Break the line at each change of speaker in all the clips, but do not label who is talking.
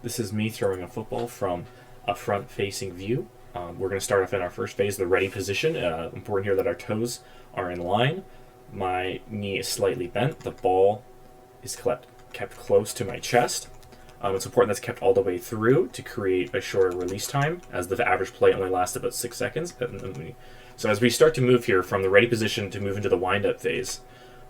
This is me throwing a football from a front-facing view. We're going to start off in our first phase, the ready position. Important here that our toes are in line. My knee is slightly bent. The ball is kept close to my chest. It's important that's kept all the way through to create a shorter release time, as the average play only lasts about 6 seconds. So as we start to move here from the ready position to move into the wind-up phase,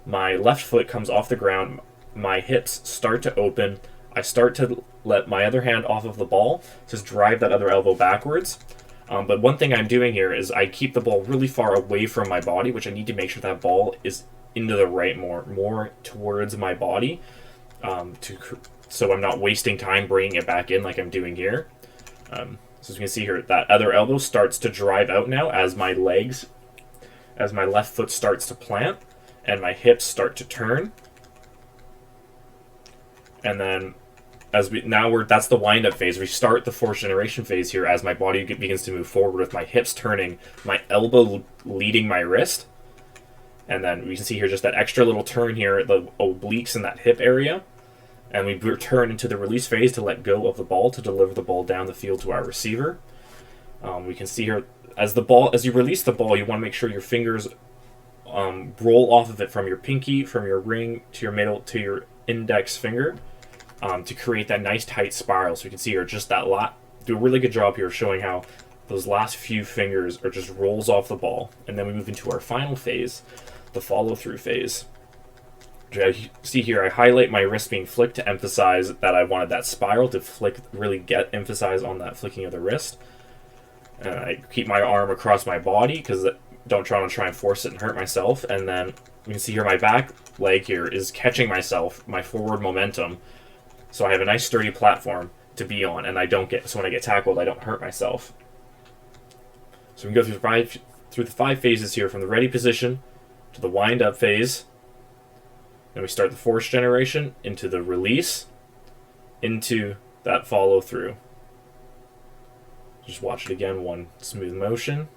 my left foot comes off the ground, my hips start to open, I start to let my other hand off of the ball, just drive that other elbow backwards. But one thing I'm doing here is I keep the ball really far away from my body, which I need to make sure that ball is into the right, more towards my body, so I'm not wasting time bringing it back in like I'm doing here. So as you can see here, that other elbow starts to drive out now as my left foot starts to plant and my hips start to turn. And then that's the wind-up phase. We start the fourth generation phase here as my body begins to move forward with my hips turning, my elbow leading my wrist. And then we can see here just that extra little turn here, the obliques in that hip area. And we return into the release phase to let go of the ball to deliver the ball down the field to our receiver. We can see here as you release the ball, you want to make sure your fingers roll off of it from your pinky, from your ring to your middle to your index finger, to create that nice tight spiral. So you can see here just that do a really good job here showing how those last few fingers are just rolls off the ball. And then we move into our final phase, the follow-through phase. As you see here, I highlight my wrist being flicked to emphasize that I wanted that spiral to flick, really emphasize on that flicking of the wrist. And I keep my arm across my body because don't try and force it and hurt myself. And then you can see here my back leg here is catching my forward momentum. So I have a nice sturdy platform to be on, and so when I get tackled, I don't hurt myself. So we can go through the 5 phases here, from the ready position to the wind-up phase. Then we start the fourth generation into the release, into that follow-through. Just watch it again, one smooth motion.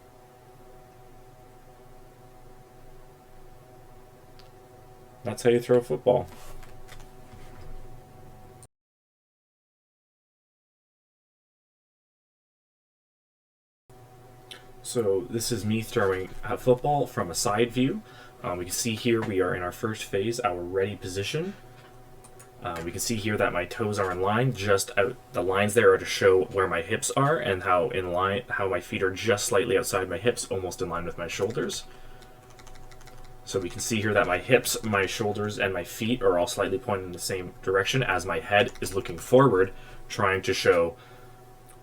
That's how you throw a football. So this is me throwing a football from a side view. We can see here we are in our first phase, our ready position. We can see here that my toes are in line, just out. The lines there are to show where my hips are and how my feet are just slightly outside my hips, almost in line with my shoulders. So we can see here that my hips, my shoulders, and my feet are all slightly pointed in the same direction as my head is looking forward, trying to show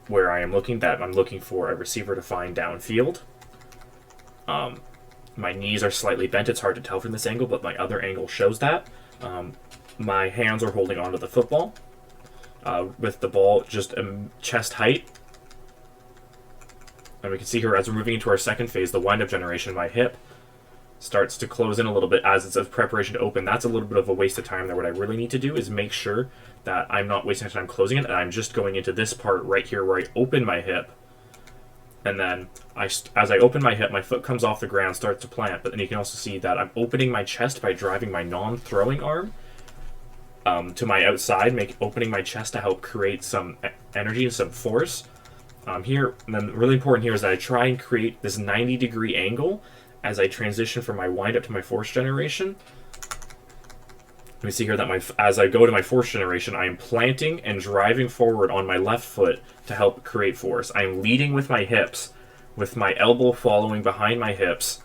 where I am looking, that I'm looking for a receiver to find downfield. My knees are slightly bent. It's hard to tell from this angle, but my other angle shows that. My hands are holding onto the football with the ball just chest height. And we can see here as we're moving into our second phase, the wind-up generation, my hip starts to close in a little bit as it's a preparation to open. That's a little bit of a waste of time there. What I really need to do is make sure that I'm not wasting time closing it, and I'm just going into this part right here where I open my hip. And then as I open my hip, my foot comes off the ground, starts to plant, but then you can also see that I'm opening my chest by driving my non-throwing arm to my outside, opening my chest to help create some energy and some force. Here, and then really important here is that I try and create this 90-degree angle as I transition from my wind-up to my fourth generation. Let me see here that as I go to my fourth generation, I am planting and driving forward on my left foot to help create force. I am leading with my hips, with my elbow following behind my hips,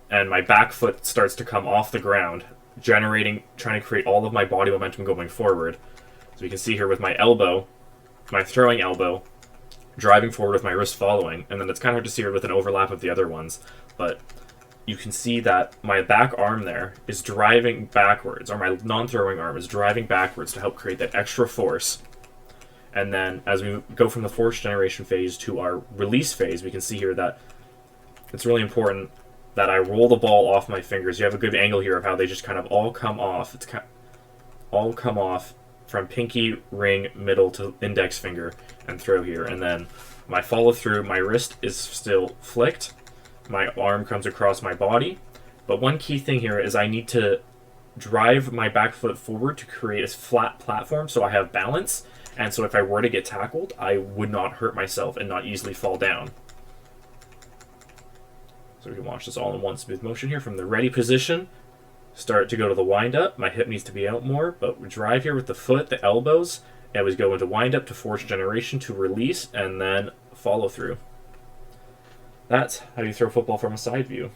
and my back foot starts to come off the ground, trying to create all of my body momentum going forward. So you can see here with my elbow, my throwing elbow, driving forward with my wrist following, and then it's kind of hard to see here with an overlap of the other ones, but you can see that my back arm there is driving backwards, or my non-throwing arm is driving backwards to help create that extra force. And then as we go from the fourth generation phase to our release phase, we can see here that it's really important that I roll the ball off my fingers. You have a good angle here of how they just kind of all come off. All come off from pinky, ring, middle to index finger, and throw here. And then my follow through, my wrist is still flicked. My arm comes across my body. But one key thing here is I need to drive my back foot forward to create a flat platform so I have balance. And so if I were to get tackled, I would not hurt myself and not easily fall down. So we can watch this all in one smooth motion here from the ready position. Start to go to the wind up. My hip needs to be out more, but we drive here with the foot, the elbows, and we go into wind up to force generation to release and then follow through. That's how you throw football from a side view.